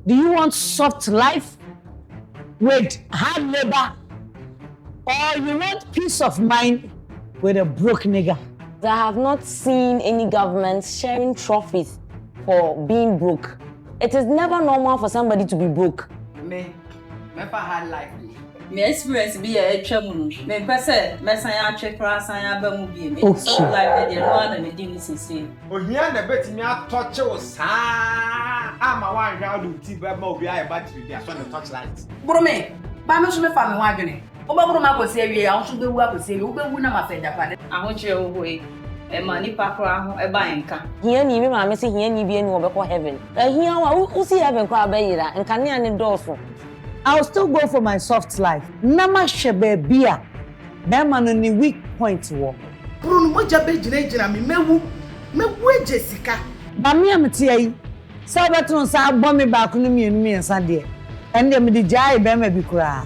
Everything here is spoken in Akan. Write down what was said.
Do you want soft life with hard labor, or you want peace of mind with a broke nigga? I have not seen any government sharing trophies for being broke. It is never normal for somebody to be broke. Me for hard life. Me experience be a twam. Me pese me san ya twe kra san ya ba mu bi me. So life dey no na me di me sisi. Ohia na betimi atoche wo saa. Ama wan hwa do ti ba ma obi aye battery dia so the torchlight. Bro me, ba me so me fa me ho adwene. Oba bro ma kwose awie a so be wu akwose awie, wo be wu na ma fa japa. Ahochire wo hoyi. Ma nipa kra ho e ba enka. Here ni me ma me say here ni bi eni wo be ko heaven. Here wa wo see heaven kwa ba yira. Enka ne ani dooso. I'll still go for my soft life. Nama shebe bia. Bema no ni weak point wo. Bruno moja be jina me mewu Jessica. Ba me amtie yi. Sa betun sa agbo me ba ko no mienu ensa de. Ende me di jai bema bi kura.